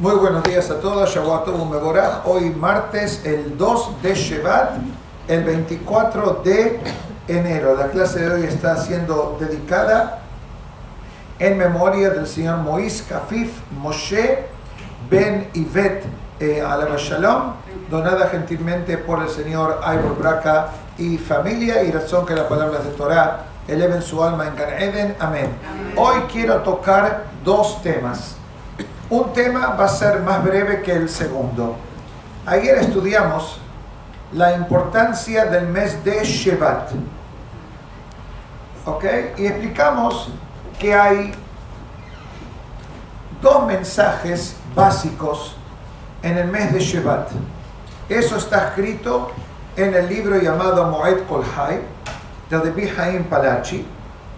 Muy buenos días a todos, Shabbat Tov Mevorach. Hoy martes, el 2 de Shevat, el 24 de enero. La clase de hoy está siendo dedicada en memoria del señor Moïse Kafif Moshe Ben Ivet Alav Shalom, donada gentilmente por el señor Ivor Braca y familia, y razón que las palabras de Torah eleven su alma en Gan Eden. Amén. Hoy quiero tocar dos temas. Un tema va a ser más breve que el segundo. Ayer estudiamos la importancia del mes de Shevat, ¿ok? Y explicamos que hay dos mensajes básicos en el mes de Shevat. Eso está escrito en el libro llamado Moed Kol Hay, de Rabbi Haim Palachi,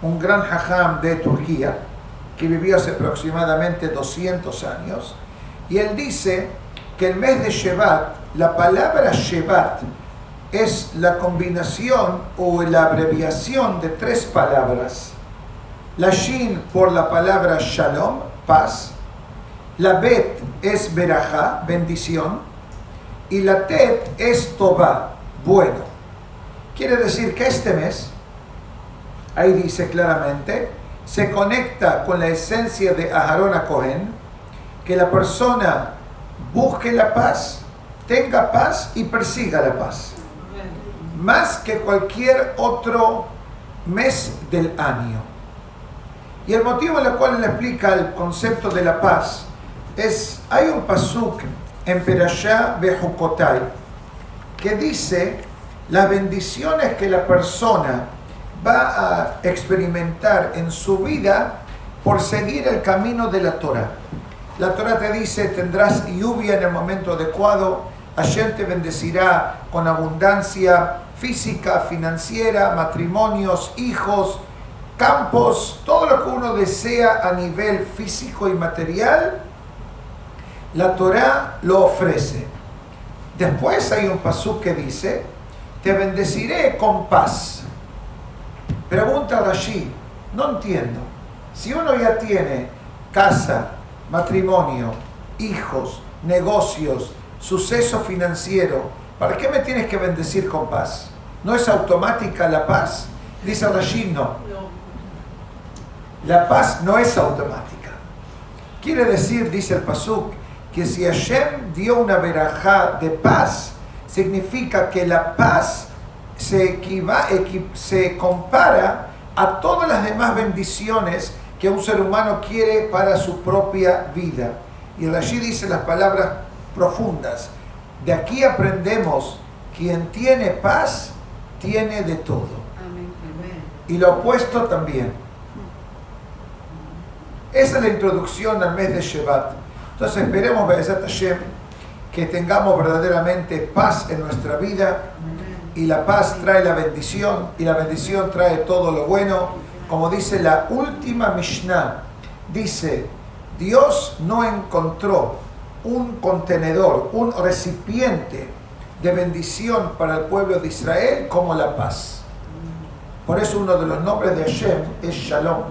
un gran hajam de Turquía, que vivió hace aproximadamente 200 años, y él dice que el mes de Shevat, la palabra Shevat es la combinación o la abreviación de tres palabras. La Shin por la palabra Shalom, paz, la Bet es Berajá, bendición, y la Tet es Tová, bueno. Quiere decir que este mes, ahí dice claramente, se conecta con la esencia de Aharón a Cohen, que la persona busque la paz, tenga paz y persiga la paz, más que cualquier otro mes del año. Y el motivo en el cual él explica el concepto de la paz es, hay un pasuk en Perashá Bejukotai que dice las bendiciones que la persona va a experimentar en su vida por seguir el camino de la Torah. La Torah te dice, tendrás lluvia en el momento adecuado, Hashem te bendecirá con abundancia física, financiera, matrimonios, hijos, campos, todo lo que uno desea a nivel físico y material, la Torah lo ofrece. Después hay un pasuk que dice, te bendeciré con paz. Pregunta Rashi, no entiendo. Si uno ya tiene casa, matrimonio, hijos, negocios, suceso financiero, ¿para qué me tienes que bendecir con paz? ¿No es automática la paz? Dice Rashi, no. La paz no es automática. Quiere decir, dice el pasuk, que si Hashem dio una verajá de paz, significa que la paz se compara a todas las demás bendiciones que un ser humano quiere para su propia vida. Y Rashi dice las palabras profundas. De aquí aprendemos, quien tiene paz, tiene de todo. Amén. Y lo opuesto también. Esa es la introducción al mes de Shevat. Entonces esperemos, Be'ezat Hashem, que tengamos verdaderamente paz en nuestra vida. Y la paz trae la bendición, y la bendición trae todo lo bueno. Como dice la última Mishnah, dice, Dios no encontró un contenedor, un recipiente de bendición para el pueblo de Israel como la paz. Por eso uno de los nombres de Hashem es Shalom.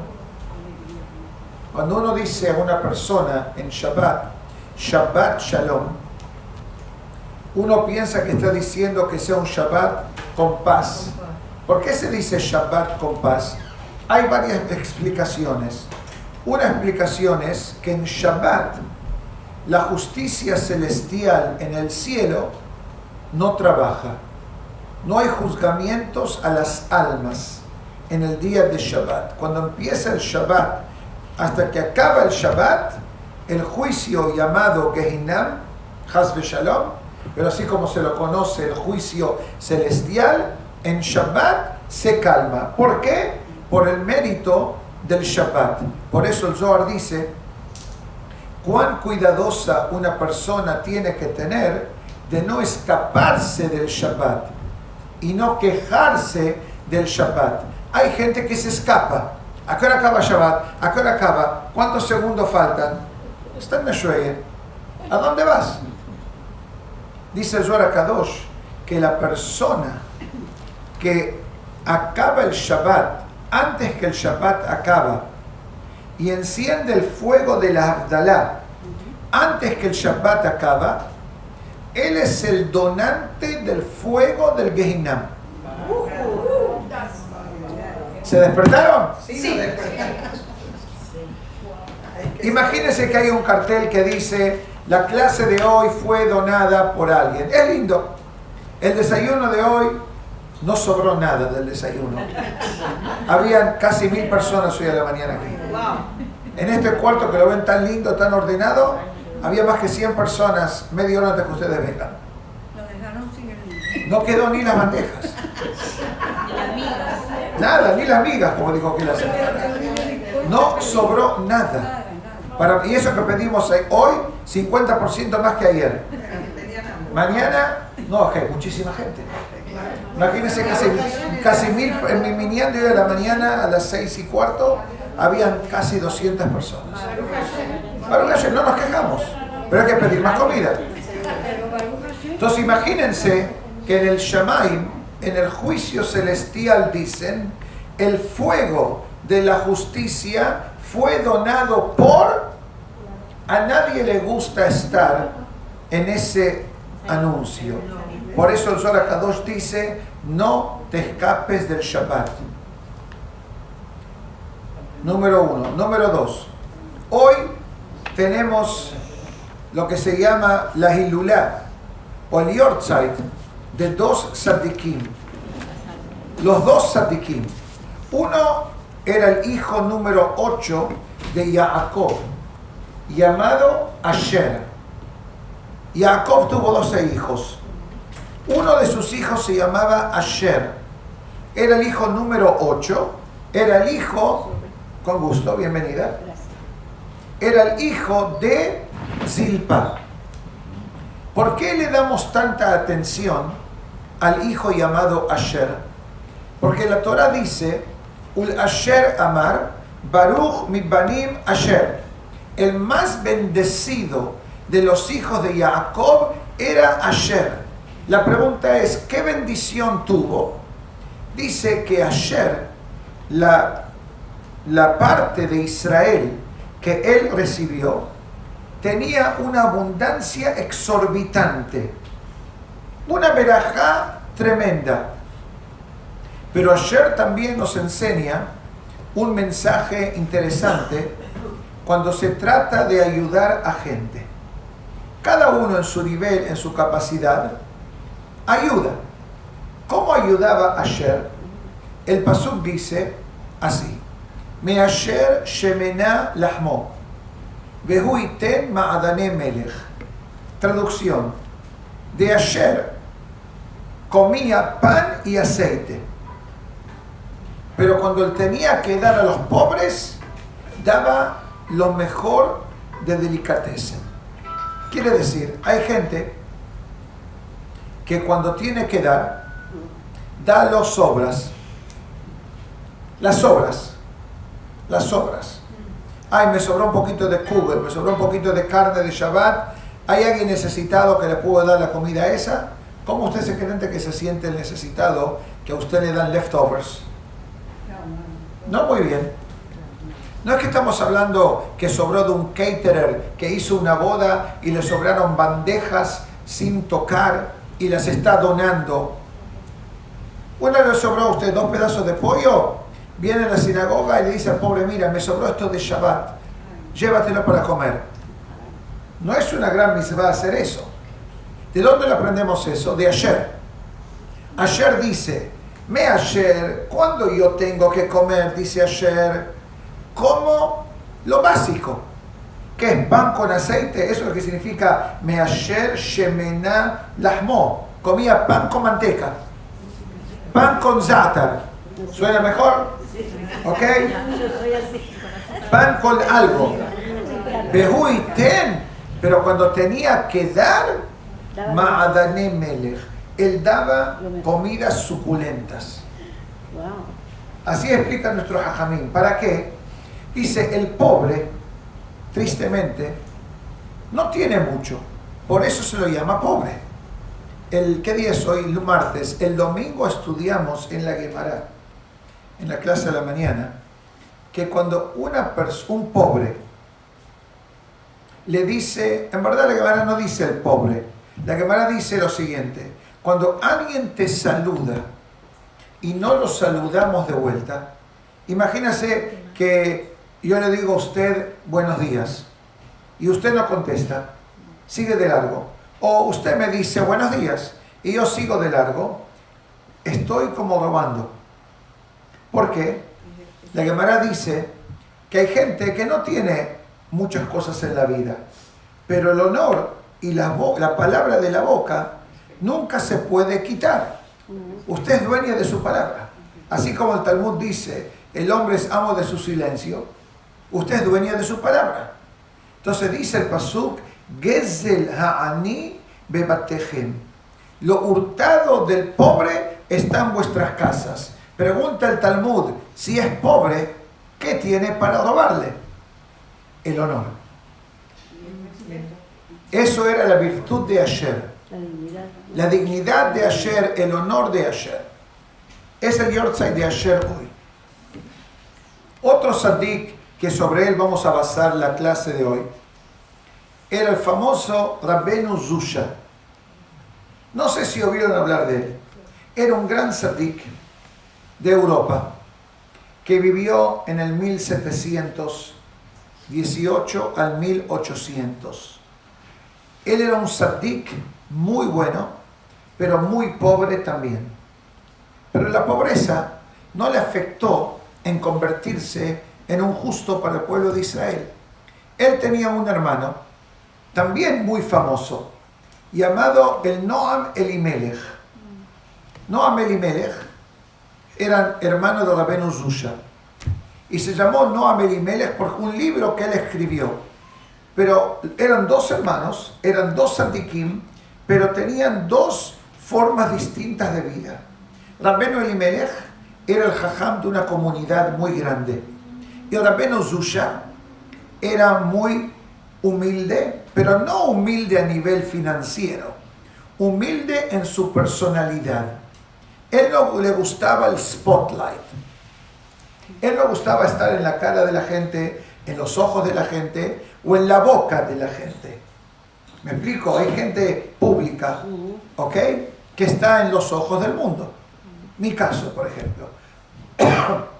Cuando uno dice a una persona en Shabbat, Shabbat Shalom, uno piensa que está diciendo que sea un Shabbat con paz. ¿Por qué se dice Shabbat con paz? Hay varias explicaciones. Una explicación es que en Shabbat la justicia celestial en el cielo no trabaja. No hay juzgamientos a las almas en el día de Shabbat. Cuando empieza el Shabbat hasta que acaba el Shabbat, el juicio llamado Gehinam, Chas v'Shalom, pero así como se lo conoce el juicio celestial, en Shabbat se calma. ¿Por qué? Por el mérito del Shabbat. Por eso el Zohar dice, cuán cuidadosa una persona tiene que tener de no escaparse del Shabbat y no quejarse del Shabbat. Hay gente que se escapa. ¿A qué hora acaba Shabbat? ¿A qué hora acaba? ¿Cuántos segundos faltan? Está en Meshueye. ¿A dónde vas? Dice el Zohar Kadosh que la persona que acaba el Shabbat antes que el Shabbat acaba y enciende el fuego de la Havdalah antes que el Shabbat acaba, él es el donante del fuego del Gehinam. ¿Se despertaron? Sí. Imagínense que hay un cartel que dice: la clase de hoy fue donada por alguien. Es lindo. El desayuno de hoy no sobró nada del desayuno. Habían casi 1000 personas hoy a la mañana aquí. En este cuarto que lo ven tan lindo, tan ordenado, había más que 100 personas media hora antes que ustedes vengan. Lo dejaron sin el... No quedó ni las bandejas. Ni las migas. Nada, ni las migas, como dijo aquí la señora. No sobró nada. Y eso que pedimos hoy, 50% más que ayer. Mañana, no, que muchísima gente. Imagínense casi 1000, en mi minián de hoy de la mañana a las 6:15, habían casi 200 personas. No nos quejamos, pero hay que pedir más comida. Entonces imagínense que en el Shamaim, en el juicio celestial, dicen: el fuego de la justicia fue donado por... A nadie le gusta estar en ese anuncio. Por eso el Zohar Kadosh dice: no te escapes del Shabbat. Número 1. Número 2. Hoy tenemos lo que se llama la Hilulá o el Yortzeit de 2 Tzadikim. Los 2 Tzadikim. Uno era el hijo número 8 de Jacob, llamado Asher. Jacob tuvo 12 hijos. Uno de sus hijos se llamaba Asher. Era el hijo número 8. Era el hijo, con gusto, bienvenida. Era el hijo de Zilpa. ¿Por qué le damos tanta atención al hijo llamado Asher? Porque la Torah dice: Ul Asher Amar, Baruch Mibanim Asher. El más bendecido de los hijos de Jacob era Asher. La pregunta es: ¿qué bendición tuvo? Dice que Asher, la parte de Israel que él recibió, tenía una abundancia exorbitante, una verajá tremenda. Pero Asher también nos enseña un mensaje interesante cuando se trata de ayudar a gente. Cada uno en su nivel, en su capacidad, ayuda. ¿Cómo ayudaba Asher? El pasuk dice así: Me Asher shemena lahmo, vehu iten ma'adane melech. Traducción: de Asher comía pan y aceite, pero cuando él tenía que dar a los pobres, daba lo mejor de delicatessen. Quiere decir, hay gente que cuando tiene que dar, da las sobras. Ay, me sobró un poquito de kugel, me sobró un poquito de carne de Shabbat. ¿Hay alguien necesitado que le puedo dar la comida esa? ¿Cómo usted se cree que se siente el necesitado que a usted le dan leftovers? No, muy bien. No es que estamos hablando que sobró de un caterer que hizo una boda y le sobraron bandejas sin tocar y las está donando. Una le sobró a usted 2 pedazos de pollo, viene a la sinagoga y le dice al pobre: mira, me sobró esto de Shabbat, llévatelo para comer. No es una gran mitzvah hacer eso. ¿De dónde le aprendemos eso? De Asher. Asher dice: me Asher, ¿cuándo yo tengo que comer? Dice Asher: como lo básico. ¿Qué es? Pan con aceite. Eso es lo que significa me Asher shemena lahmo. Comía pan con manteca, pan con zátar. ¿Suena mejor? ¿Ok? Pan con algo. Behu y ten. Pero cuando tenía que dar, ma'adane melech, él daba comidas suculentas. Así explica nuestro hajamim. ¿Para qué? Dice: el pobre, tristemente, no tiene mucho. Por eso se lo llama pobre. ¿Qué día es hoy? Martes. El domingo estudiamos en la Gemara, en la clase de la mañana, que cuando un pobre le dice, en verdad la Gemara no dice el pobre, la Gemara dice lo siguiente: cuando alguien te saluda y no lo saludamos de vuelta, imagínese que yo le digo a usted buenos días y usted no contesta, sigue de largo, o usted me dice buenos días y yo sigo de largo, estoy como robando. ¿Por qué? La Gemara dice que hay gente que no tiene muchas cosas en la vida, pero el honor y la palabra de la boca nunca se puede quitar. Usted es dueña de su palabra. Así como el Talmud dice, el hombre es amo de su silencio, usted es dueña de su palabra. Entonces dice el pasuk, Gezel ha'ani bebatejem. Lo hurtado del pobre está en vuestras casas. Pregunta el Talmud, si es pobre, ¿qué tiene para robarle? El honor. Eso era la virtud de Asher. La dignidad de Asher, el honor de Asher. Es el Yortzeit de Asher hoy. Otro Sadik que sobre él vamos a basar la clase de hoy era el famoso Rabbenu Zusha. No sé si oyeron hablar de él. Era un gran Sadik de Europa que vivió en el 1718 al 1800. Él era un Sadik muy bueno, pero muy pobre también. Pero la pobreza no le afectó en convertirse en un justo para el pueblo de Israel. Él tenía un hermano, también muy famoso, llamado el Noam Elimelech. Noam Elimelech era hermano de Rabbenu Zusha. Y se llamó Noam Elimelech por un libro que él escribió. Pero eran dos hermanos, eran dos tzadikim, pero tenían dos formas distintas de vida. Rabbenu Elimelech era el jajam de una comunidad muy grande. Y Rabbenu Zusha era muy humilde, pero no humilde a nivel financiero, humilde en su personalidad. Él no le gustaba el spotlight. Él no gustaba estar en la cara de la gente, en los ojos de la gente o en la boca de la gente. ¿Me explico? Hay gente pública, ¿ok?, que está en los ojos del mundo. Mi caso, por ejemplo.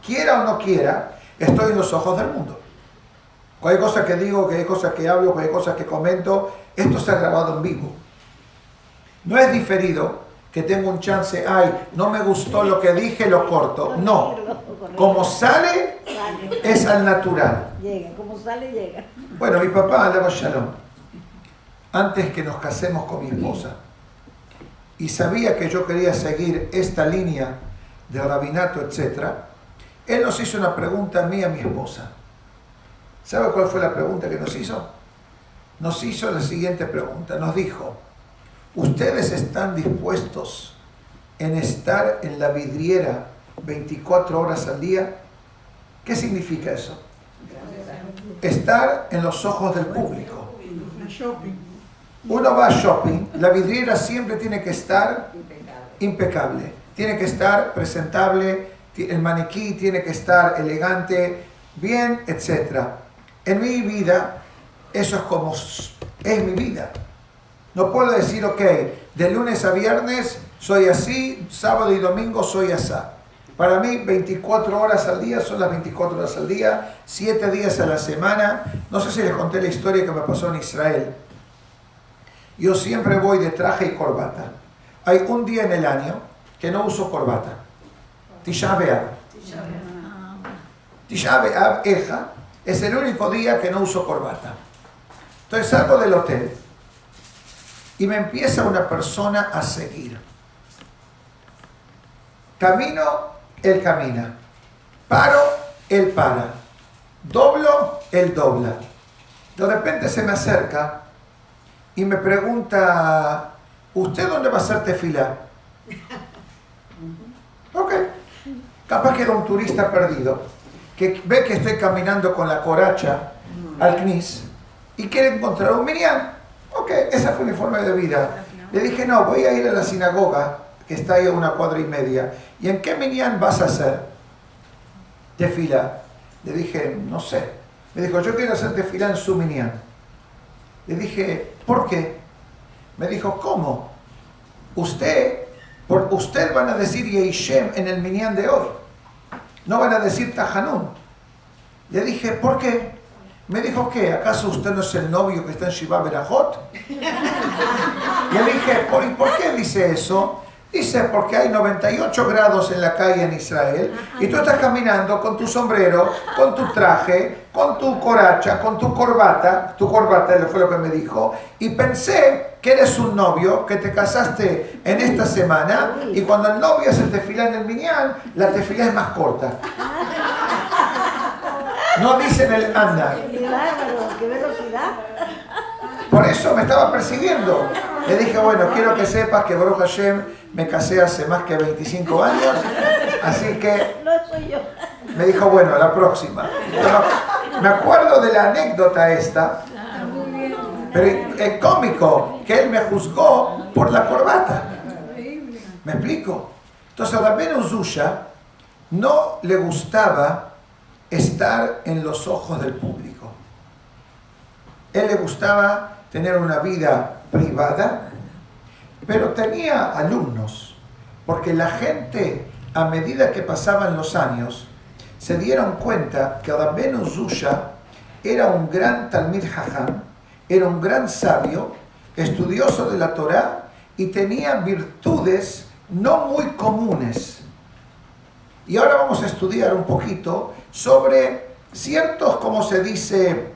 Quiera o no quiera, estoy en los ojos del mundo. Cualquier cosa que digo, cualquier cosa que hablo, cualquier cosa que comento, esto se ha grabado en vivo. No es diferido que tengo un chance, ay, no me gustó lo que dije, lo corto. No. Como sale, es al natural. Llega, como sale, llega. Bueno, mi papá, alaba Shalom, antes que nos casemos con mi esposa, y sabía que yo quería seguir esta línea de rabinato, etc., él nos hizo una pregunta a mí y a mi esposa. ¿Sabe cuál fue la pregunta que nos hizo? Nos hizo la siguiente pregunta. Nos dijo, ¿ustedes están dispuestos en estar en la vidriera 24 horas al día? ¿Qué significa eso? Estar en los ojos del público. Uno va a shopping, la vidriera siempre tiene que estar impecable, tiene que estar presentable, el maniquí tiene que estar elegante, bien, etc. En mi vida, eso es como es mi vida. No puedo decir, ok, de lunes a viernes soy así, sábado y domingo soy así. Para mí, 24 horas al día son las 24 horas al día, 7 días a la semana. No sé si les conté la historia que me pasó en Israel. Yo siempre voy de traje y corbata. Hay un día en el año que no uso corbata. Tisha B'Av. Tisha B'Av, Eja, es el único día que no uso corbata. Entonces salgo del hotel y me empieza una persona a seguir. Camino, él camina. Paro, él para. Doblo, él dobla. De repente se me acerca y me pregunta, ¿usted dónde va a hacer tefilá? Ok. Capaz que era un turista perdido, que ve que estoy caminando con la coracha al Knis y quiere encontrar un minyan. Ok, esa fue mi forma de vida. Le dije, no, voy a ir a la sinagoga, que está ahí a 1,5 cuadras. ¿Y en qué minyan vas a hacer tefilá? Le dije, no sé. Me dijo, yo quiero hacer tefilá en su minyan. Le dije, ¿por qué? Me dijo, ¿cómo? Por usted van a decir Yehishem en el minyan de hoy. No van a decir Tahanun. Le dije, ¿por qué? Me dijo, ¿qué? ¿Acaso usted no es el novio que está en Shiva Berajot? Le dije, ¿por qué dice eso? Dice, porque hay 98 grados en la calle en Israel y tú estás caminando con tu sombrero, con tu traje, con tu coracha, con tu corbata fue lo que me dijo, y pensé que eres un novio, que te casaste en esta semana y cuando el novio se tefila en el minyan, la tefila es más corta. No dicen el anda. ¡Qué velocidad! Por eso me estaba persiguiendo. Le dije, bueno, quiero que sepas que Baruch Hashem me casé hace más que 25 años, así que No soy yo. me dijo, bueno, la próxima. Pero me acuerdo de la anécdota esta, pero es cómico que él me juzgó por la corbata. ¿Me explico? Entonces a Rabbeinu Zusha no le gustaba estar en los ojos del público. Él le gustaba tener una vida privada, pero tenía alumnos, porque la gente, a medida que pasaban los años, se dieron cuenta que Rabbeinu Zusha era un gran Talmid Jajam, era un gran sabio, estudioso de la Torá y tenía virtudes no muy comunes. Y ahora vamos a estudiar un poquito sobre ciertos, como se dice,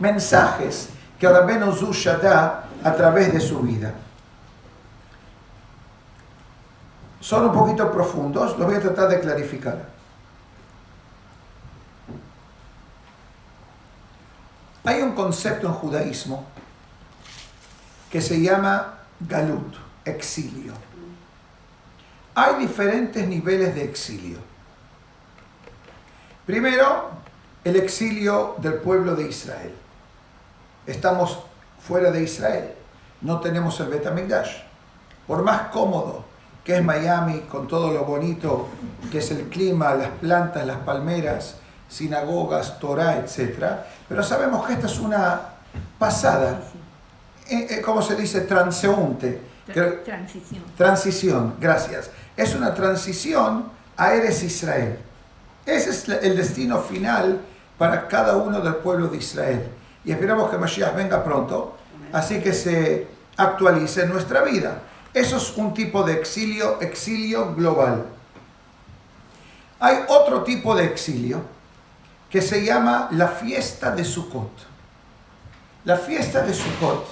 mensajes que Rabbeinu Zusha da a través de su vida. Son un poquito profundos, los voy a tratar de clarificar. Hay un concepto en judaísmo que se llama galut, exilio. Hay diferentes niveles de exilio. Primero, el exilio del pueblo de Israel. Estamos fuera de Israel, no tenemos el Bet HaMikdash. Por más cómodo que es Miami, con todo lo bonito que es el clima, las plantas, las palmeras, sinagogas, Torah, etc. Pero sabemos que esta es una pasada, ¿cómo se dice? Transeúnte. Transición. Transición, gracias. Es una transición a Eres Israel. Ese es el destino final para cada uno del pueblo de Israel. Y esperamos que Mashiach venga pronto, así que se actualice en nuestra vida. Eso es un tipo de exilio global. Hay otro tipo de exilio que se llama la fiesta de Sukkot. La fiesta de Sukkot,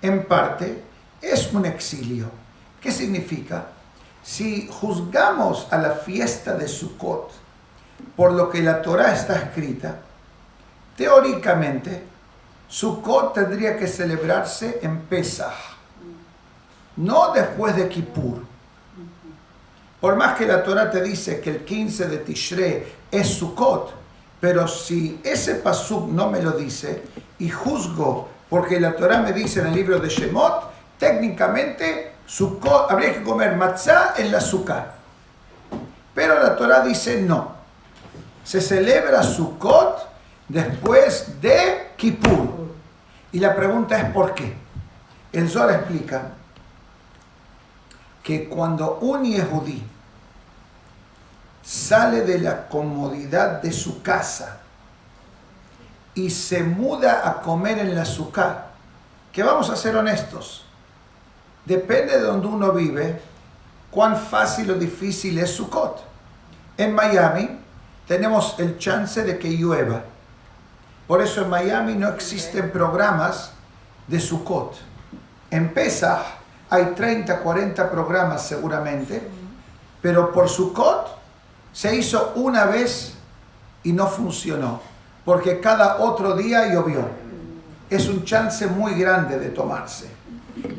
en parte, es un exilio. ¿Qué significa? Si juzgamos a la fiesta de Sukkot por lo que la Torá está escrita, teóricamente, Sukkot tendría que celebrarse en Pesaj, no después de Kippur. Por más que la Torá te dice que el 15 de Tishrei es Sukkot, pero si ese pasuk no me lo dice y juzgo porque la Torá me dice en el libro de Shemot, técnicamente Sukkot, habría que comer matzá en la Sukkah. Pero la Torá dice no. Se celebra Sukkot después de Kippur. Y la pregunta es ¿por qué? El Zohar explica que cuando un yehudí sale de la comodidad de su casa y se muda a comer en la Sukkah, que vamos a ser honestos, depende de donde uno vive, cuán fácil o difícil es Sukkot. En Miami tenemos el chance de que llueva. Por eso en Miami no existen programas de Sukkot. En Pesach hay 30, 40 programas seguramente, pero por Sukkot se hizo una vez y no funcionó, porque cada otro día llovió. Es un chance muy grande de tomarse.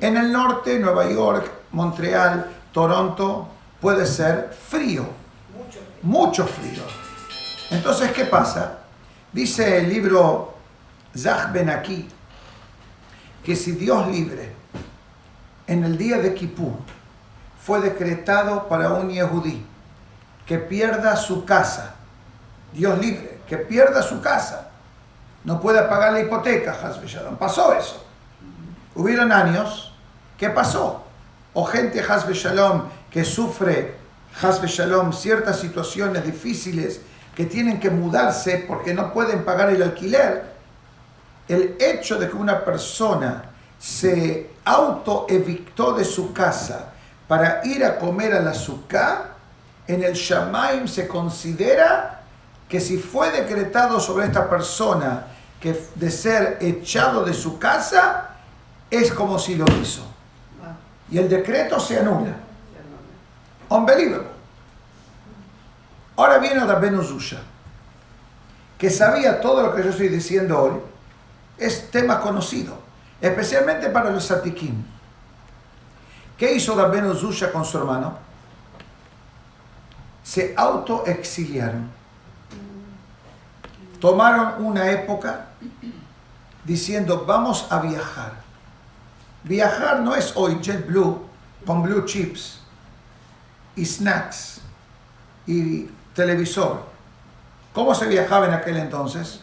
En el norte, Nueva York, Montreal, Toronto, puede ser frío, mucho frío. Entonces, ¿qué pasa? Dice el libro Zach Ben Aki que si Dios libre, en el día de Kippur, fue decretado para un yehudí que pierda su casa, Dios libre, que pierda su casa, no puede pagar la hipoteca, Haz Shalom. Pasó eso. Hubieron años que pasó. O gente, Haz Shalom, que sufre, Haz Shalom, ciertas situaciones difíciles que tienen que mudarse porque no pueden pagar el alquiler. El hecho de que una persona se autoevictó de su casa para ir a comer a la sukkah, en el Shamaim se considera que si fue decretado sobre esta persona que de ser echado de su casa, es como si lo hizo. Y el decreto se anula. Unbelievable. Ahora viene Rabbeinu Zusha, que sabía todo lo que yo estoy diciendo hoy. Es tema conocido, especialmente para los Satikim. ¿Qué hizo Rabbeinu Zusha con su hermano? Se autoexiliaron. Tomaron una época diciendo, vamos a viajar. Viajar no es hoy JetBlue con blue chips y snacks y televisor. ¿Cómo se viajaba en aquel entonces?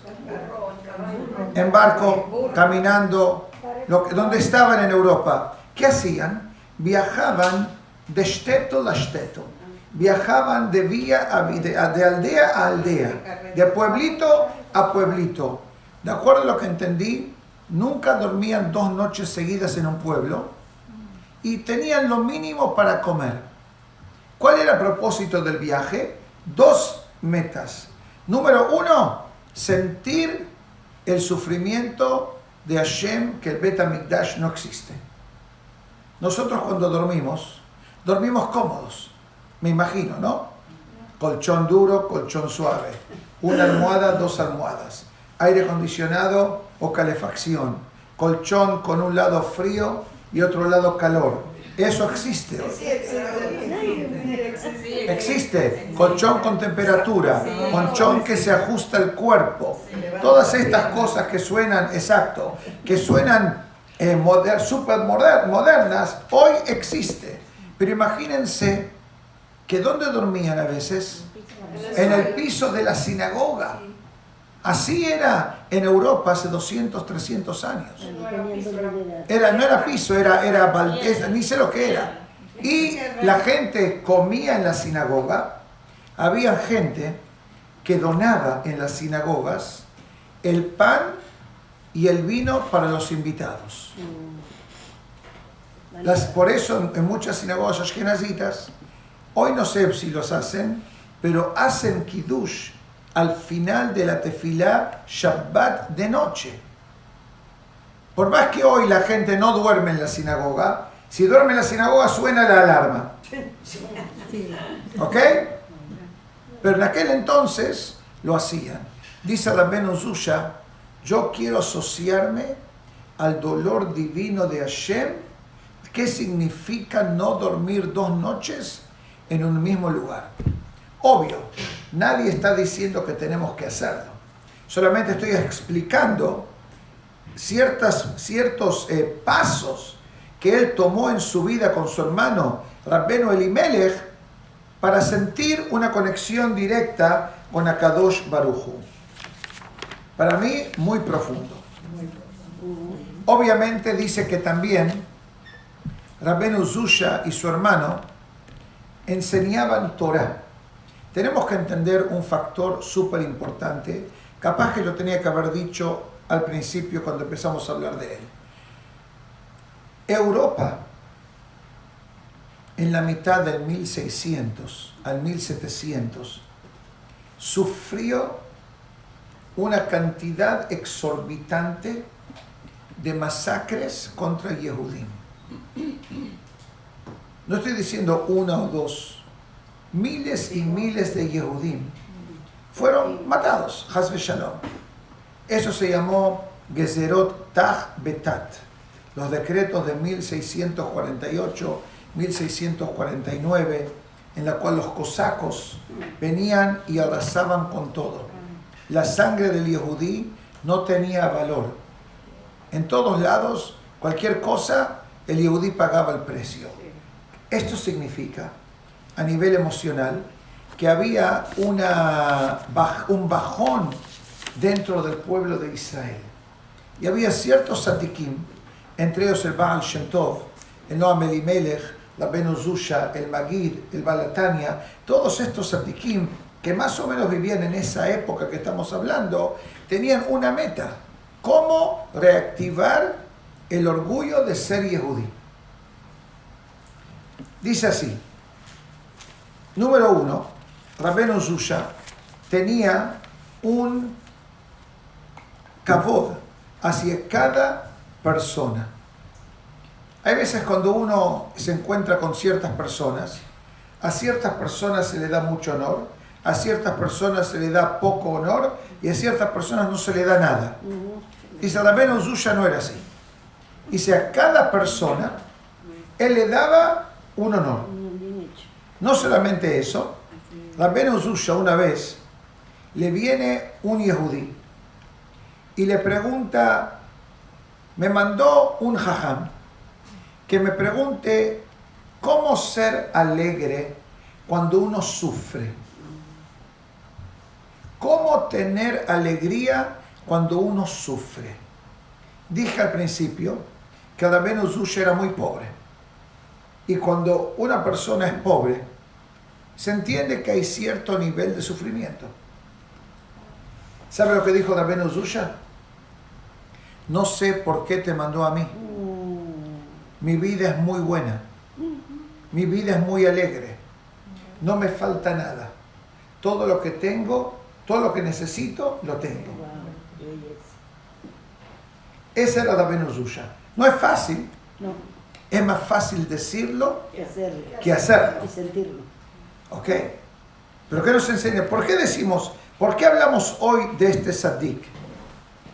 En barco, caminando, donde estaban en Europa. ¿Qué hacían? Viajaban de shtetl a shtetl. Viajaban de aldea a aldea, de pueblito a pueblito. De acuerdo a lo que entendí, nunca dormían 2 noches seguidas en un pueblo y tenían lo mínimo para comer. ¿Cuál era el propósito del viaje? 2 metas. Número 1, sentir el sufrimiento de Hashem, que el Bet HaMikdash no existe. Nosotros cuando dormimos cómodos, me imagino, ¿no? Colchón duro, colchón suave, 1 almohada, 2 almohadas, aire acondicionado o calefacción, colchón con un lado frío y otro lado calor. Eso existe hoy. Existe colchón con temperatura, colchón que se ajusta al cuerpo. Todas estas cosas que suenan, exacto, que suenan súper modernas, hoy existe. Pero imagínense que ¿dónde dormían a veces? En el piso de la sinagoga. Así era en Europa hace 200, 300 años. No era piso, ni sé lo que era. Y la gente comía en la sinagoga. Había gente que donaba en las sinagogas el pan y el vino para los invitados. Por eso en muchas sinagogas ashkenazitas, hoy no sé si los hacen, pero hacen kiddush al final de la tefilá Shabbat de noche. Por más que hoy la gente no duerme en la sinagoga, si duerme en la sinagoga suena la alarma. ¿Ok? Pero en aquel entonces lo hacían. Dice Rabbeinu Zusha, yo quiero asociarme al dolor divino de Hashem. ¿Qué significa no dormir 2 noches en un mismo lugar? Obvio, nadie está diciendo que tenemos que hacerlo. Solamente estoy explicando ciertos pasos que él tomó en su vida con su hermano Rabbeinu Elimelech para sentir una conexión directa con Akadosh Baruj Hu. Para mí, muy profundo. Obviamente dice que también Rabbeinu Zusha y su hermano enseñaban Torah. Tenemos que entender un factor súper importante, capaz que lo tenía que haber dicho al principio cuando empezamos a hablar de él. Europa, en la mitad del 1600 al 1700, sufrió una cantidad exorbitante de masacres contra Yehudim. No estoy diciendo 1 o 2. Miles y miles de Yehudim fueron matados, Haz Shalom. Eso se llamó Gezerot Tach Betat, los decretos de 1648, 1649, en la cual los cosacos venían y arrasaban con todo. La sangre del Yehudí no tenía valor. En todos lados, cualquier cosa, el Yehudí pagaba el precio. Esto significa, a nivel emocional, que había un bajón dentro del pueblo de Israel. Y había ciertos tzadikim, entre ellos el Baal Shem Tov, el Noam Elimelech, la Ben Uzusha, el Magid, el Balatania, todos estos tzadikim que más o menos vivían en esa época que estamos hablando, tenían una meta: cómo reactivar el orgullo de ser yehudí. Dice así: número 1, Rabbeinu Uzusha tenía un kavod hacia cada persona. Hay veces cuando uno se encuentra con ciertas personas, a ciertas personas se le da mucho honor, a ciertas personas se le da poco honor y a ciertas personas no se le da nada. Dice Rabbeinu Uzusha no era así. Dice, a cada persona él le daba un honor. No solamente eso, Rabbeinu Uzusha una vez le viene un yehudí y le pregunta, me mandó un jajam que me pregunte cómo ser alegre cuando uno sufre. ¿Cómo tener alegría cuando uno sufre? Dije al principio que Rabbeinu Uzusha era muy pobre. Y cuando una persona es pobre, se entiende que hay cierto nivel de sufrimiento. ¿Sabe lo que dijo Rabbeinu Uzusha? No sé por qué te mandó a mí. Mi vida es muy buena. Mi vida es muy alegre. No me falta nada. Todo lo que tengo, todo lo que necesito, lo tengo. Ese era Rabbeinu Uzusha. No es fácil. No, Es más fácil decirlo que hacerlo. que hacerlo. Y sentirlo. ¿Ok? Pero ¿qué nos enseña? ¿Por qué hablamos hoy de este Sadik?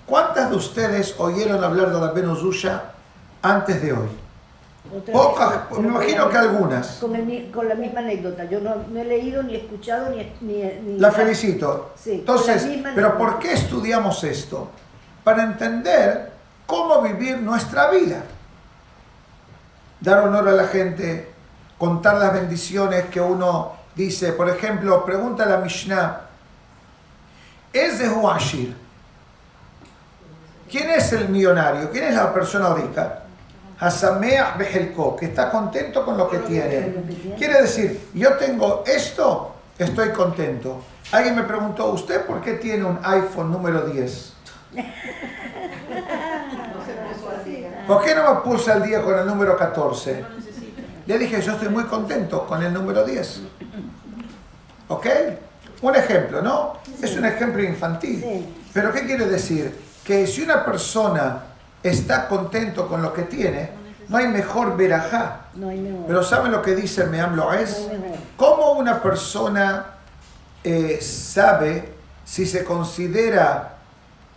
¿Cuántas de ustedes oyeron hablar de Rabbeinu Uzusha antes de hoy? Pocas, me imagino que algunas. Con la misma anécdota. Yo no he leído, ni escuchado, ni La felicito. Sí, Entonces, con la misma ¿pero anécdota. por qué estudiamos esto? Para entender cómo vivir nuestra vida. Dar honor a la gente, contar las bendiciones que uno dice. Por ejemplo, pregunta la Mishnah, ¿Ezehu Ashir? ¿Quién es el millonario? ¿Quién es la persona rica? Hasameach behelko, que está contento con lo que tiene. Quiere decir, yo tengo esto, estoy contento. Alguien me preguntó, ¿usted por qué tiene un iPhone número 10? ¿Por qué no me puse al día con el número 14? Le dije, yo estoy muy contento con el número 10. ¿Ok? Un ejemplo, ¿no? Es un ejemplo infantil. Sí. Pero ¿qué quiere decir? Que si una persona está contento con lo que tiene, no hay mejor verajá. No hay mejor. Pero ¿saben lo que dice Meam Loez? No hay mejor. ¿Cómo una persona sabe si se considera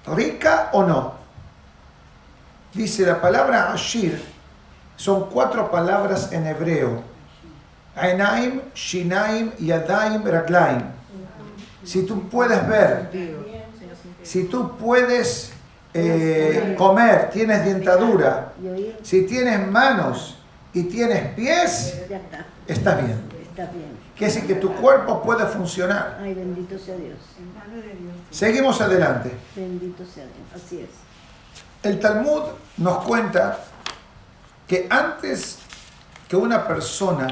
rica o no? Dice la palabra Ashir, son 4 palabras en hebreo. Einaim, Shinaim, Yadaim, Raglaim. Si tú puedes ver, si tú puedes comer, tienes dentadura, Y oír, si tienes manos y tienes pies, ya está. estás bien. Está bien. Quiere decir que tu cuerpo puede funcionar. Ay, bendito sea Dios. Seguimos adelante. Bendito sea Dios. Así es. El Talmud nos cuenta que antes que una persona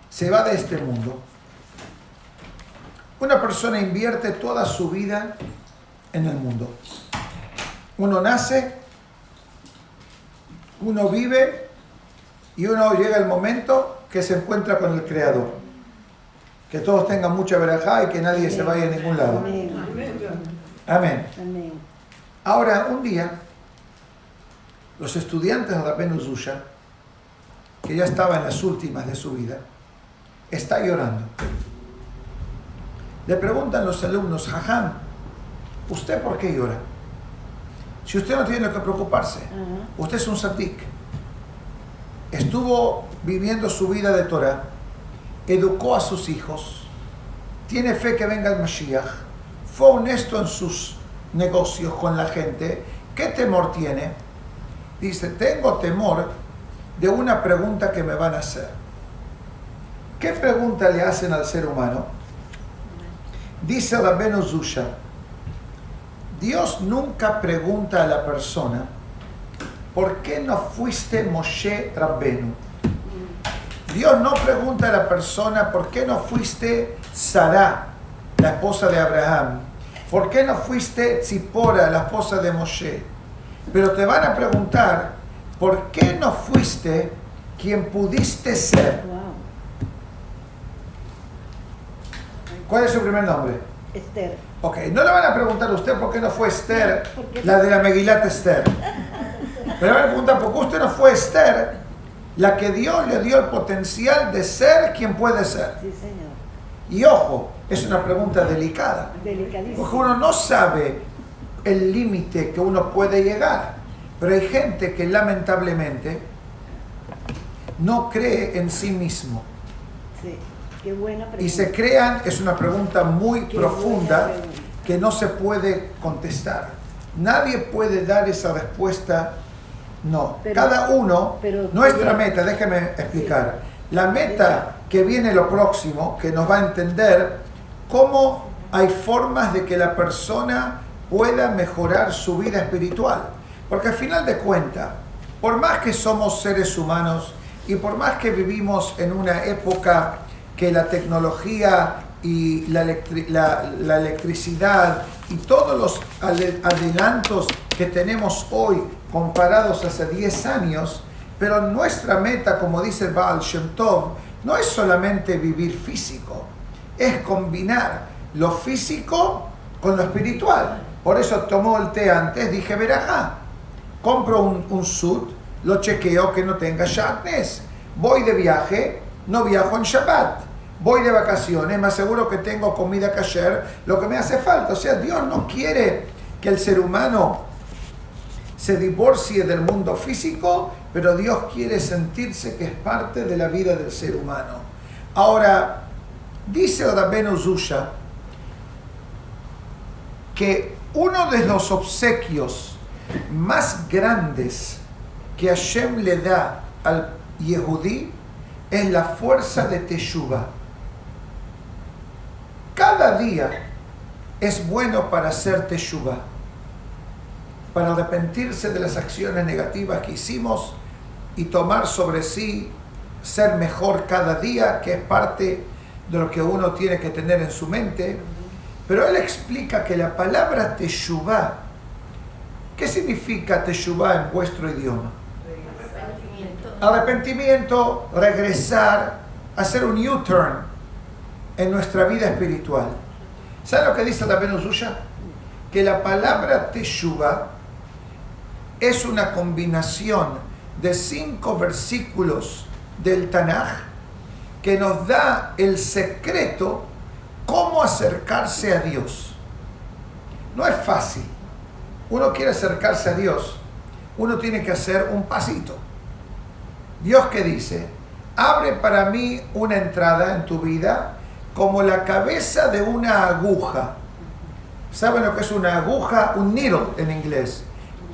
se va de este mundo, una persona invierte toda su vida en el mundo. Uno nace, uno vive y uno llega el momento que se encuentra con el Creador. Que todos tengan mucha verajá y que nadie se vaya a ningún lado. Amén. Amén. Amén. Ahora, un día, los estudiantes de Rabbeinu Uzusha, que ya estaba en las últimas de su vida, está llorando. Le preguntan los alumnos, Jajam, ¿usted por qué llora? Si usted no tiene que preocuparse, usted es un sadik. Estuvo viviendo su vida de Torah, educó a sus hijos, tiene fe que venga el Mashiach, fue honesto en sus negocios con la gente. ¿Qué temor tiene? Dice, tengo temor de una pregunta que me van a hacer. ¿Qué pregunta le hacen al ser humano? Dice Rabbeinu Zusha, Dios nunca pregunta a la persona, ¿por qué no fuiste Moshe Rabbeinu? Dios no pregunta a la persona, ¿por qué no fuiste Sará, la esposa de Abraham? ¿Por qué no fuiste Tzipora, la esposa de Moshe? Pero te van a preguntar, ¿por qué no fuiste quien pudiste ser? Wow. ¿Cuál es su primer nombre? Esther. Ok, no le van a preguntar a usted por qué no fue Esther, ¿Por qué? la de la Megilat Esther. Pero le van a preguntar por qué usted no fue Esther, la que Dios le dio el potencial de ser quien puede ser. Sí, señor. Y ojo, es una pregunta delicada, Delicadísimo. porque uno no sabe el límite que uno puede llegar. Pero hay gente que lamentablemente no cree en sí mismo. Sí. Qué buena pregunta. Y se crean, es una pregunta muy Qué profunda buena pregunta. que no se puede contestar. Nadie puede dar esa respuesta, no. Pero- Cada uno, pero- nuestra meta, déjeme explicar, la meta que viene lo próximo, que nos va a entender cómo hay formas de que la persona pueda mejorar su vida espiritual. Porque al final de cuentas, por más que somos seres humanos y por más que vivimos en una época que la tecnología y la electricidad y todos los adelantos que tenemos hoy comparados hace 10 años, pero nuestra meta, como dice el Baal Shem Tov, no es solamente vivir físico, es combinar lo físico con lo espiritual. Por eso tomó el té antes, dije verajá, compro un sud, lo chequeo que no tenga shatnez, voy de viaje, no viajo en Shabbat, voy de vacaciones, me aseguro que tengo comida kasher, lo que me hace falta. O sea, Dios no quiere que el ser humano se divorcie del mundo físico, pero Dios quiere sentirse que es parte de la vida del ser humano. Ahora, dice el Rabbeinu Zusha que uno de los obsequios más grandes que Hashem le da al Yehudí es la fuerza de Teshuvah. Cada día es bueno para hacer Teshuvah, para arrepentirse de las acciones negativas que hicimos y tomar sobre sí ser mejor cada día, que es parte de lo que uno tiene que tener en su mente. Pero él explica que la palabra Teshuvah, ¿qué significa Teshuvah en vuestro idioma? Arrepentimiento, regresar, hacer un U-turn en nuestra vida espiritual. ¿Sabe lo que dice Rabbeinu Zusha? Que la palabra Teshuvah es una combinación de 5 versículos del Tanaj que nos da el secreto cómo acercarse a Dios. No es fácil. Uno quiere acercarse a Dios, uno tiene que hacer un pasito. Dios que dice, abre para mí una entrada en tu vida como la cabeza de una aguja. ¿Saben lo que es una aguja? Un needle en inglés.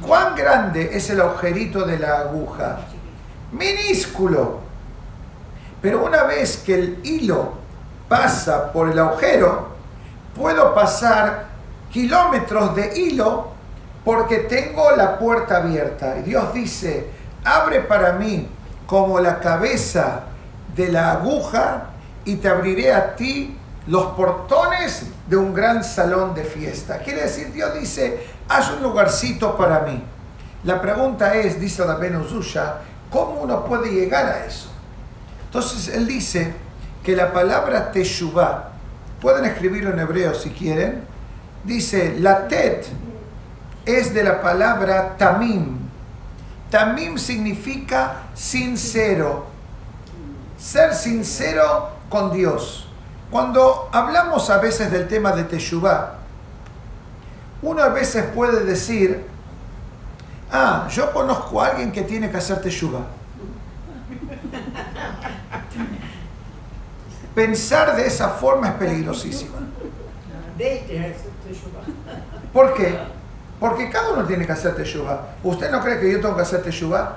¿Cuán grande es el agujerito de la aguja? Minúsculo. Pero una vez que el hilo pasa por el agujero, puedo pasar kilómetros de hilo porque tengo la puerta abierta. Y Dios dice, abre para mí como la cabeza de la aguja y te abriré a ti los portones de un gran salón de fiesta. Quiere decir, Dios dice, haz un lugarcito para mí. La pregunta es, dice Rabbeinu Zusha, ¿cómo uno puede llegar a eso? Entonces él dice que la palabra Teshuvah, pueden escribirlo en hebreo si quieren, dice, la tet es de la palabra tamim. Tamim significa sincero, ser sincero con Dios. Cuando hablamos a veces del tema de Teshuvah, uno a veces puede decir, yo conozco a alguien que tiene que hacer Teshuvah. Pensar de esa forma es peligrosísima. ¿Por qué? Porque cada uno tiene que hacer Teshuvah. ¿Usted no cree que yo tengo que hacer Teshuvah?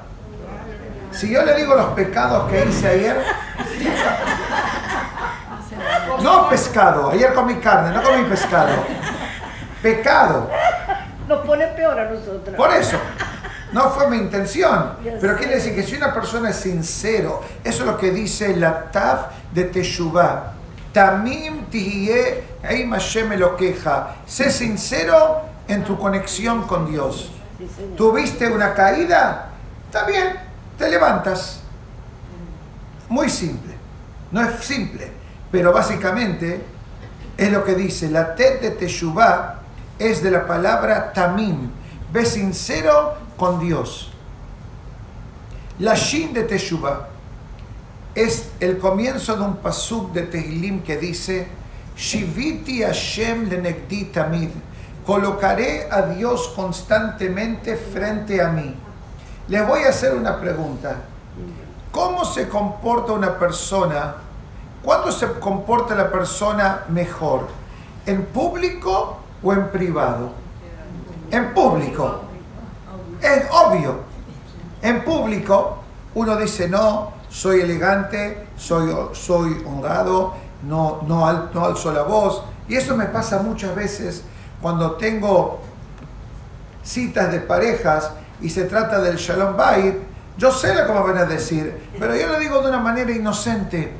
Si yo le digo los pecados que hice ayer, No pescado. Ayer comí carne, no comí pescado. Pecado. Nos pone peor a nosotros. Por eso. No fue mi intención. Ya Pero sé. quiere decir que si una persona es sincero, eso es lo que dice la Taf de Teshuvah. Tamim tihye eim Hashem elokeja. Sé sincero en tu conexión con Dios. Sí, señor. ¿Tuviste una caída? Está bien, te levantas. Muy simple. No es simple, pero básicamente es lo que dice. La tet de Teshuvah es de la palabra tamim. Ve sincero con Dios. La shin de Teshuvah es el comienzo de un pasuk de Tehilim que dice: Shiviti Hashem lenegdi tamid. Colocaré a Dios constantemente frente a mí. Les voy a hacer una pregunta. ¿Cómo se comporta una persona? ¿Cuándo se comporta la persona mejor? ¿En público o en privado? En público. Es obvio. En público uno dice: no, soy elegante, soy honrado, no alzo la voz. Y eso me pasa muchas veces cuando tengo citas de parejas y se trata del Shalom Bayit. Yo sé lo que me van a decir, pero yo lo digo de una manera inocente.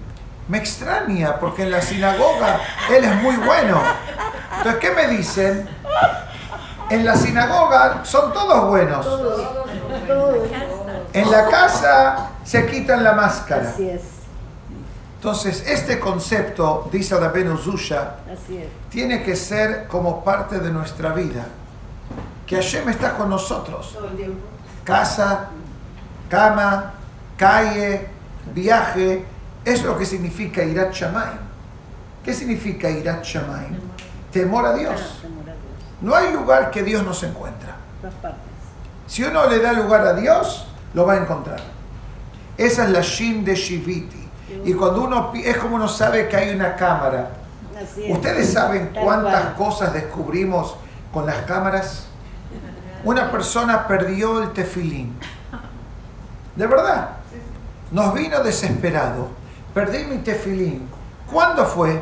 Me extraña porque en la sinagoga él es muy bueno. Entonces, ¿qué me dicen? En la sinagoga son todos buenos. Todo. En la casa se quitan la máscara. Así es. Entonces, este concepto, dice Rabbeinu Zusha, Así es. tiene que ser como parte de nuestra vida. Que Hashem está con nosotros. Casa, cama, calle, viaje. Eso es lo que significa Irat Shamayim. ¿Qué significa Irat Shamayim? Temor a Dios. Temor a Dios. No hay lugar que Dios no se encuentra. Todas partes. Si uno le da lugar a Dios, lo va a encontrar. Esa es la Shin de Shiviti. Y cuando uno, es como uno sabe que hay una cámara. Así es. ¿Ustedes saben Tal cuántas cual. cosas descubrimos con las cámaras? Una persona perdió el tefilín. De verdad. Nos vino desesperado. Perdí mi tefilín. ¿Cuándo fue?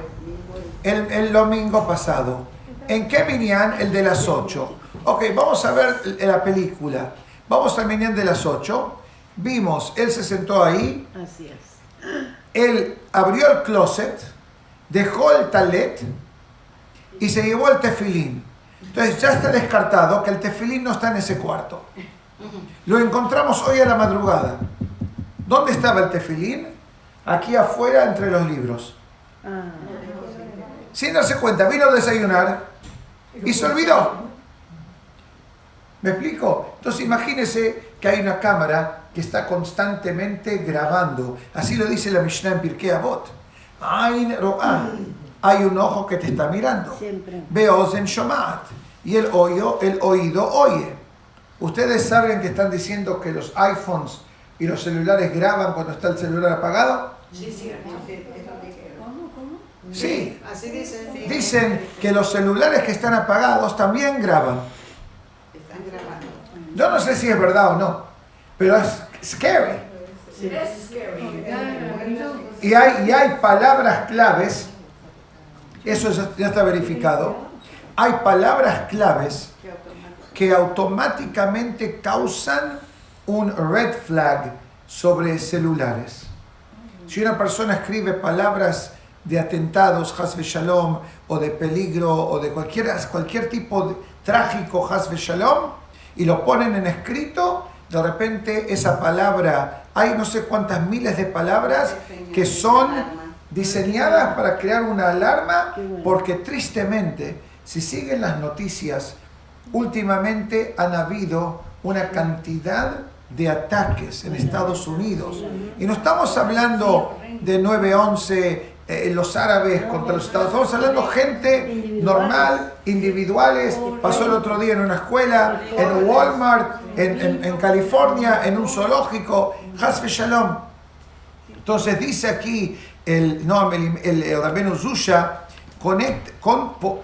El domingo pasado. ¿En qué minyan? El de las 8. Ok, vamos a ver la película. Vamos al minyan de las 8. Vimos, él se sentó ahí. Así es. Él abrió el closet, dejó el talet y se llevó el tefilín. Entonces ya está descartado que el tefilín no está en ese cuarto. Lo encontramos hoy a la madrugada. ¿Dónde estaba el tefilín? Aquí afuera entre los libros. Ah, Sin darse cuenta, vino a desayunar y se olvidó. ¿Me explico? Entonces imagínese que hay una cámara que está constantemente grabando. Así lo dice la Mishnah en Pirkei Avot. Ain ro'ah. Hay un ojo que te está mirando. siempre. Beozen shomat. Y el oído oye. ¿Ustedes saben que están diciendo que los iPhones y los celulares graban cuando está el celular apagado? Sí, cierto. ¿Cómo? Sí. Así dicen. Sí. Dicen que los celulares que están apagados también graban. Están grabando. Yo no sé si es verdad o no, pero es scary. Es scary. Y hay palabras claves, eso ya está verificado, hay palabras claves que automáticamente causan un red flag sobre celulares. Si una persona escribe palabras de atentados, Hasbe Shalom, o de peligro, o de cualquier tipo de trágico, Hasbe Shalom, y lo ponen en escrito, de repente esa palabra, hay no sé cuántas miles de palabras que son diseñadas para crear una alarma, porque tristemente, si siguen las noticias, últimamente han habido una cantidad de ataques en Estados Unidos. Y no estamos hablando de 9/11, los árabes contra los Estados Unidos, estamos hablando de gente normal, individuales. Pasó el otro día en una escuela, en Walmart, en California, en un zoológico. Hasbe Shalom. Entonces dice aquí el Rabbeinu Zusha,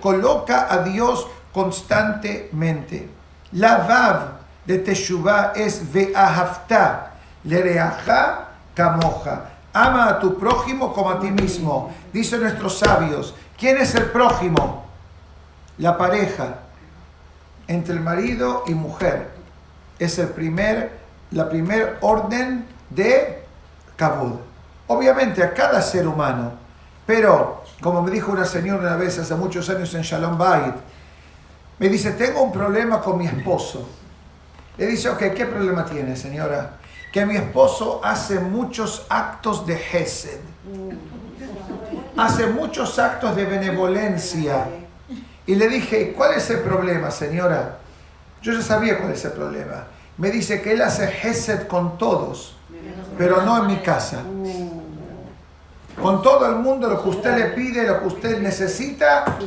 coloca a Dios constantemente. La Vav de Teshuvah es Ve'ahavta lereaja kamoja. Ama a tu prójimo como a ti mismo. Dicen nuestros sabios, ¿quién es el prójimo? La pareja entre el marido y mujer. Es la primer orden de Kabul. Obviamente a cada ser humano. Pero, como me dijo una señora una vez hace muchos años en Shalom Bayit, me dice, tengo un problema con mi esposo. Le dice, ok, ¿qué problema tiene, señora? Que mi esposo hace muchos actos de Hesed. Hace muchos actos de benevolencia. Y le dije, ¿cuál es el problema, señora? Yo ya sabía cuál es el problema. Me dice que él hace Hesed con todos, pero no en mi casa. Con todo el mundo, lo que usted le pide, lo que usted necesita,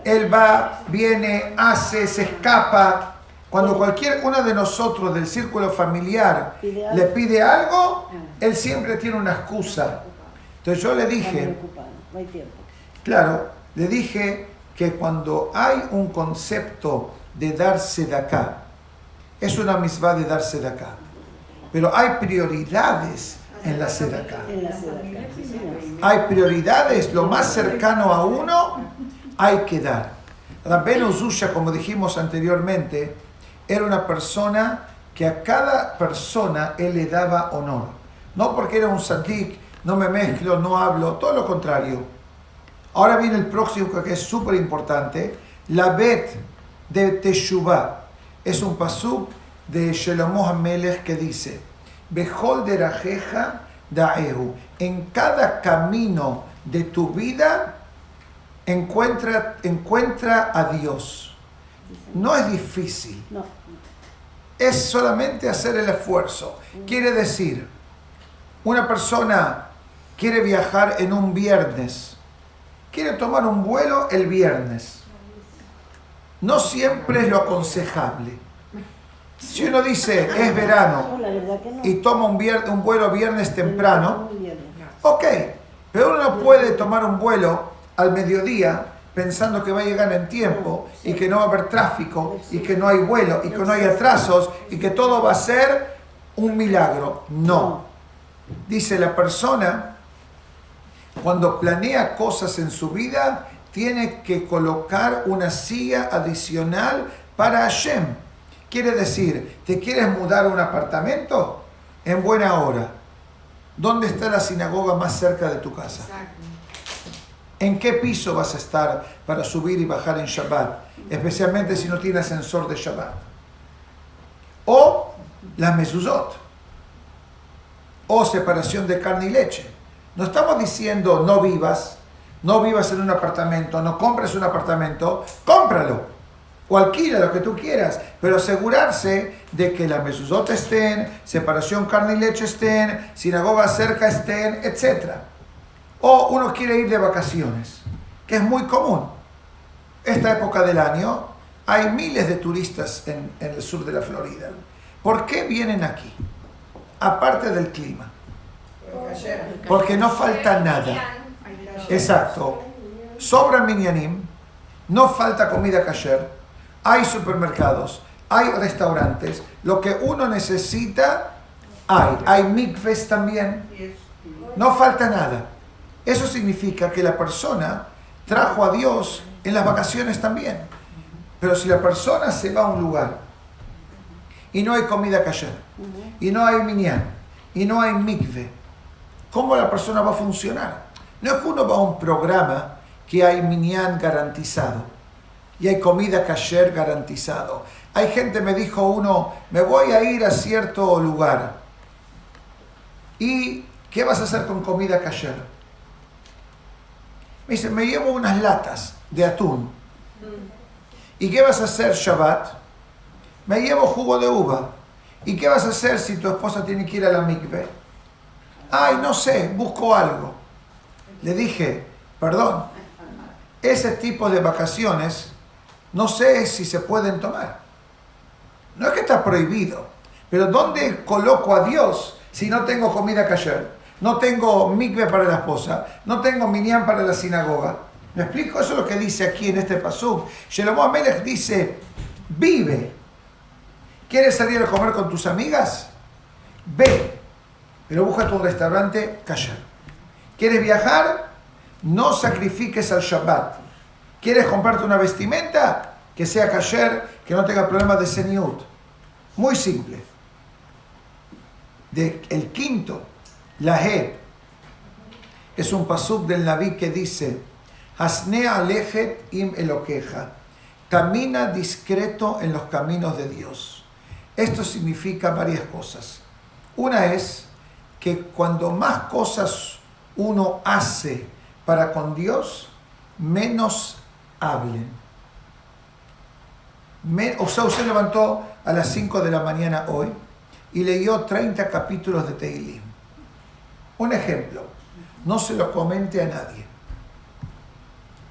él va, viene, hace, se escapa. Cuando cualquier uno de nosotros del círculo familiar le pide algo, él siempre tiene una excusa. Entonces yo le dije, claro, le dije que cuando hay un concepto de darse de acá, es una misvá de darse de acá, pero hay prioridades en la sedacá. Hay prioridades, lo más cercano a uno hay que dar. Rabbenu Zusha, como dijimos anteriormente, era una persona que a cada persona él le daba honor. No porque era un tzadik, no me mezclo, no hablo, todo lo contrario. Ahora viene el próximo que es súper importante, la Bet de Teshuvah. Es un pasuk de Shlomo HaMelech que dice, Bechol derajeja da'ehu. En cada camino de tu vida encuentra a Dios. No es difícil. No. Es solamente hacer el esfuerzo. Quiere decir, una persona quiere viajar en un viernes, quiere tomar un vuelo el viernes. No siempre es lo aconsejable. Si uno dice, es verano, y toma un vuelo viernes temprano, ok, pero uno no puede tomar un vuelo al mediodía pensando que va a llegar en tiempo y que no va a haber tráfico y que no hay vuelo y que no hay atrasos y que todo va a ser un milagro. No. Dice la persona, cuando planea cosas en su vida, tiene que colocar una silla adicional para Hashem. Quiere decir, ¿te quieres mudar a un apartamento? En buena hora. ¿Dónde está la sinagoga más cerca de tu casa? ¿En qué piso vas a estar para subir y bajar en Shabbat? Especialmente si no tiene ascensor de Shabbat. O las mezuzot. O separación de carne y leche. No estamos diciendo no vivas en un apartamento, no compres un apartamento, cómpralo. O alquila lo que tú quieras, pero asegurarse de que las mezuzot estén, separación carne y leche estén, sinagoga cerca estén, etc. O uno quiere ir de vacaciones, que es muy común. Esta época del año hay miles de turistas en el sur de la Florida. ¿Por qué vienen aquí? Aparte del clima. Porque no falta nada. Exacto. Sobran minyanim, no falta comida kasher, hay supermercados, hay restaurantes, lo que uno necesita hay mikves también, no falta nada. Eso significa que la persona trajo a Dios en las vacaciones también. Pero si la persona se va a un lugar y no hay comida kasher, y no hay minyan, y no hay mikve, ¿cómo la persona va a funcionar? No es que uno va a un programa que hay minyan garantizado y hay comida kasher garantizado. Hay gente, me dijo uno, me voy a ir a cierto lugar. ¿Y qué vas a hacer con comida kasher? Me dice, me llevo unas latas de atún. ¿Y qué vas a hacer Shabbat? Me llevo jugo de uva. ¿Y qué vas a hacer si tu esposa tiene que ir a la mikve? Ay, no sé, busco algo. Le dije, perdón, ese tipo de vacaciones no sé si se pueden tomar. No es que está prohibido, pero ¿dónde coloco a Dios si no tengo comida kasher? No tengo mikve para la esposa, no tengo minyan para la sinagoga. ¿Me explico? Eso es lo que dice aquí en este pasuk. Shlomo HaMelech dice, vive. ¿Quieres salir a comer con tus amigas? Ve, pero búscate un restaurante kasher. ¿Quieres viajar? No sacrifiques al Shabbat. ¿Quieres comprarte una vestimenta? Que sea kasher, que no tenga problemas de seniut. Muy simple. El quinto, la He, es un pasuk del Naví que dice: Hasne alechet im eloqueja. Camina discreto en los caminos de Dios. Esto significa varias cosas. Una es que cuando más cosas uno hace para con Dios, menos hablen. O sea, usted levantó a las 5 de la mañana hoy y leyó 30 capítulos de Tehilim. Un ejemplo, no se lo comente a nadie.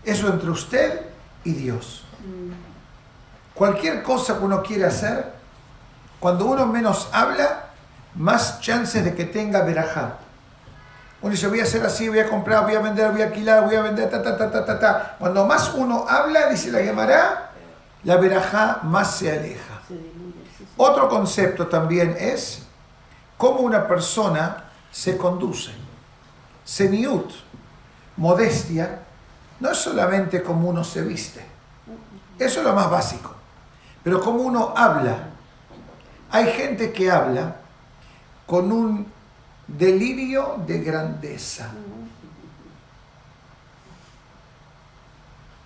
Eso entre usted y Dios. Cualquier cosa que uno quiera hacer, cuando uno menos habla, más chances de que tenga verajá. Uno dice, voy a hacer así, voy a comprar, voy a vender, voy a alquilar, voy a vender, ta. Cuando más uno habla, dice la Gemara, la verajá más se aleja. Otro concepto también es cómo una persona se conduce. Seniut, modestia, no es solamente cómo uno se viste. Eso es lo más básico. Pero cómo uno habla. Hay gente que habla con un delirio de grandeza.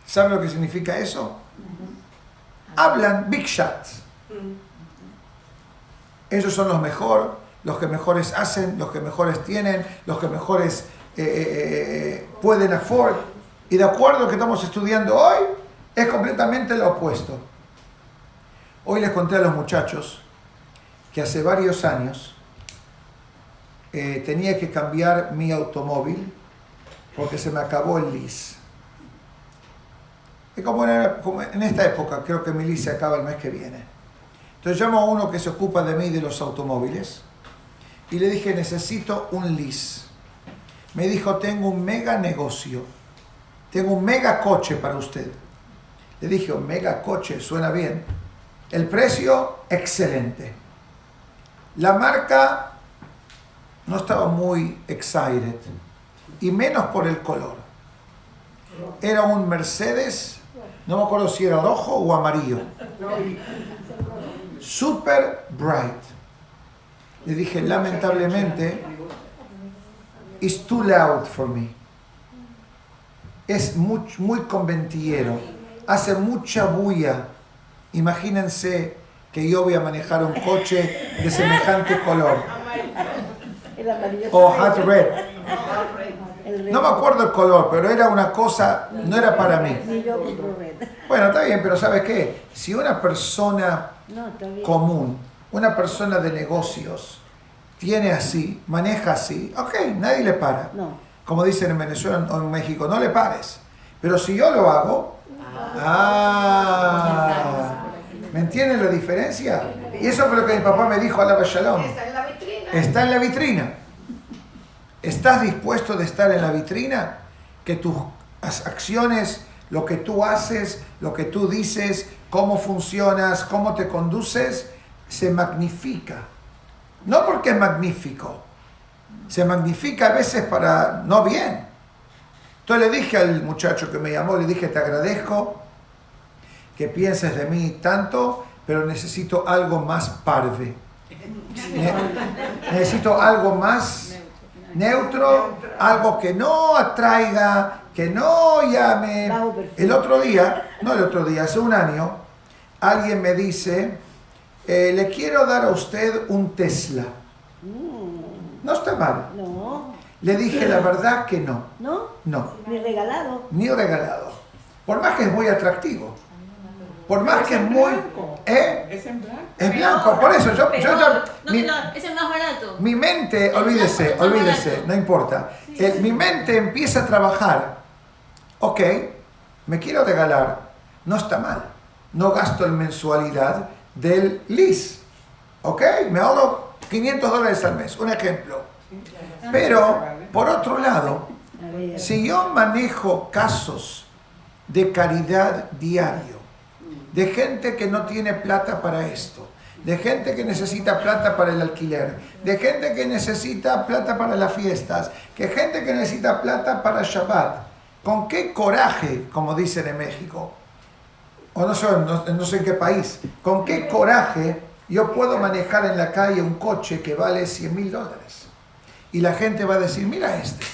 ¿Saben lo que significa eso? Hablan big shots. Ellos son los que mejores hacen, los que mejores tienen, los que mejores pueden afford. Y de acuerdo a lo que estamos estudiando hoy, es completamente lo opuesto. Hoy les conté a los muchachos que hace varios años tenía que cambiar mi automóvil porque se me acabó el lease. Y como en esta época, creo que mi lease se acaba el mes que viene. Entonces llamo a uno que se ocupa de mí de los automóviles y le dije, necesito un lease. Me dijo, tengo un mega negocio, tengo un mega coche para usted. Le dije, un mega coche, suena bien. El precio, excelente. La marca no estaba muy excited, y menos por el color. Era un Mercedes, no me acuerdo si era rojo o amarillo. Super bright. Le dije, lamentablemente, it's too loud for me. Es muy conventillero, hace mucha bulla. Imagínense que yo voy a manejar un coche de semejante color. O hot red. No me acuerdo el color, pero era una cosa, no era para mí. Bueno, está bien, pero ¿sabes qué? Si una persona común, una persona de negocios, tiene así, maneja así, ok, nadie le para. Como dicen en Venezuela o en México, no le pares. Pero si yo lo hago, ¿me entienden la diferencia? Y eso fue lo que mi papá me dijo, alaba Shalom. Está en la vitrina. Está en la vitrina. ¿Estás dispuesto de estar en la vitrina? Que tus acciones, lo que tú haces, lo que tú dices, cómo funcionas, cómo te conduces, se magnifica. No porque es magnífico, se magnifica a veces para no bien. Entonces le dije al muchacho que me llamó, le dije, te agradezco que pienses de mí tanto, pero necesito algo más parve. Necesito algo más neutro, algo que no atraiga, que no llame. El otro día, hace un año, alguien me dice, le quiero dar a usted un Tesla. No está mal. No. Le dije la verdad que no. ¿No? No. Ni regalado. Ni regalado. Por más que es muy atractivo. Por más que es muy... Es en blanco. Es blanco, por eso yo es el más barato. mi mente, olvídese, no importa. Mi mente empieza a trabajar. Ok, me quiero regalar, no está mal. No gasto en mensualidad del lease. Ok, me ahorro $500 al mes, un ejemplo. Pero, por otro lado, si yo manejo casos de caridad diario, de gente que no tiene plata para esto, de gente que necesita plata para el alquiler, de gente que necesita plata para las fiestas, que gente que necesita plata para Shabbat. ¿Con qué coraje, como dicen en México, o no sé en qué país, con qué coraje yo puedo manejar en la calle un coche que vale $100,000? Y la gente va a decir, mira este.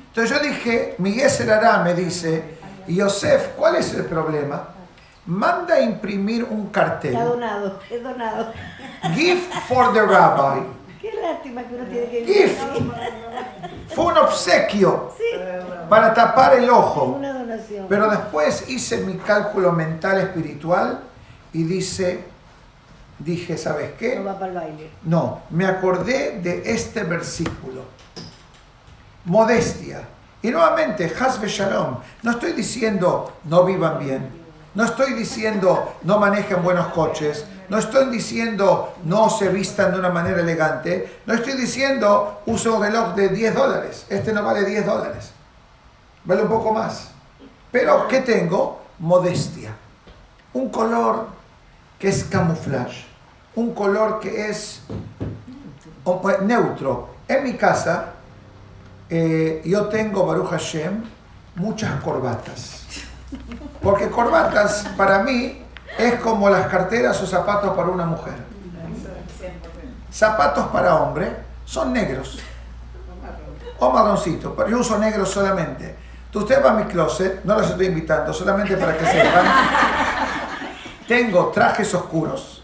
Entonces yo dije, mi Yeser Hará me dice, Yosef, ¿cuál es el problema? Manda a imprimir un cartel. Está donado, es donado. Gift for the rabbi. Qué lástima que uno tiene que Gift. Fue un obsequio Sí, para tapar el ojo. una donación. Pero después hice mi cálculo mental espiritual y dije, ¿sabes No qué? va para el baile. No, me acordé de este versículo. Modestia. Y nuevamente, Hasbe Shalom. No estoy diciendo no vivan bien. No estoy diciendo no manejen buenos coches. No estoy diciendo no se vistan de una manera elegante. No estoy diciendo uso un reloj de $10. Este no vale $10. Vale un poco más. Pero, ¿qué tengo? Modestia. Un color que es camuflaje. Un color que es neutro. En mi casa, yo tengo, Baruch Hashem, muchas corbatas. Porque corbatas para mí es como las carteras o zapatos para una mujer. Zapatos para hombre son negros o marroncitos, pero yo uso negros solamente. Usted va a mi closet, no los estoy invitando, solamente para que sepan. Tengo trajes oscuros,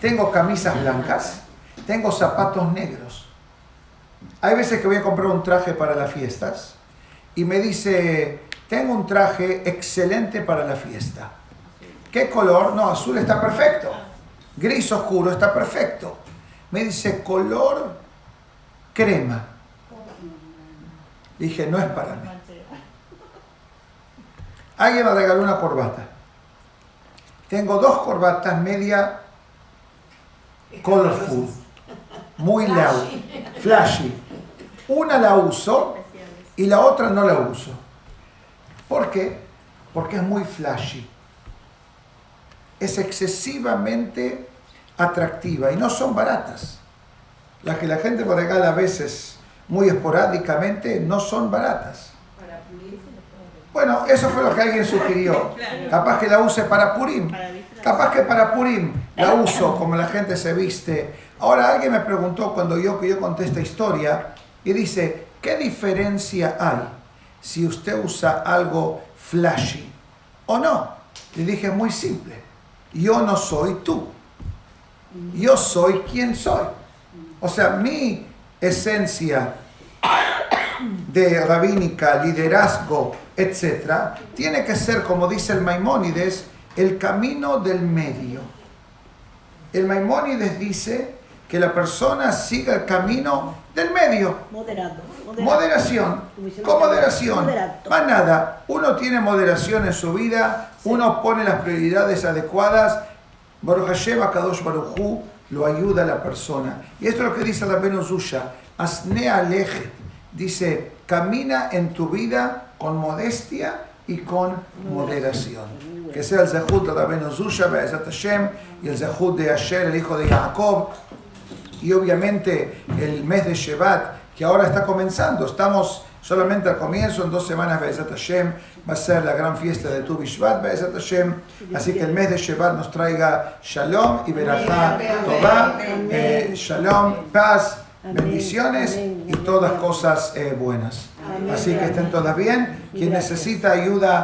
tengo camisas blancas, tengo zapatos negros. Hay veces que voy a comprar un traje para las fiestas y me dice, tengo un traje excelente para la fiesta. ¿Qué color? No, azul está perfecto. Gris oscuro está perfecto. Me dice, color crema. Dije, no es para mí. Alguien me regaló una corbata. Tengo 2 corbatas media colorful, muy loud, flashy. Una la uso y la otra no la uso. ¿Por qué? Porque es muy flashy. Es excesivamente atractiva y no son baratas. Las que la gente me regala a veces muy esporádicamente no son baratas. Bueno, eso fue lo que alguien sugirió. Capaz que la use para Purim. Capaz que para Purim la uso como la gente se viste. Ahora alguien me preguntó cuando yo conté esta historia y dice, ¿qué diferencia hay si usted usa algo flashy o no? Le dije, muy simple. Yo no soy tú. Yo soy quien soy. O sea, mi esencia de rabínica, liderazgo, etc., tiene que ser, como dice el Maimónides, el camino del medio. El Maimónides dice que la persona siga el camino del medio. Moderación. Con moderación. Más nada. Uno tiene moderación en su vida, uno pone las prioridades adecuadas. Baruch Hashem, Kadosh Baruch Hu, lo ayuda a la persona. Y esto es lo que dice la Rabbeinu Zusha. Asne Alejet. Dice, camina en tu vida con modestia y con moderación. Que sea el zehut de Rabbeinu Zusha, Be'ezat Hashem, y el zehut de Asher, el hijo de Jacob. Y obviamente el mes de Shevat, que ahora está comenzando. Estamos solamente al comienzo, en 2 semanas, Be'ezat Hashem, va a ser la gran fiesta de Tu Bishvat, Be'ezat Hashem. Así que el mes de Shevat nos traiga Shalom y Berajá Tová, Shalom, paz, bendiciones y todas cosas buenas. Así que estén todas bien. Quien necesita ayuda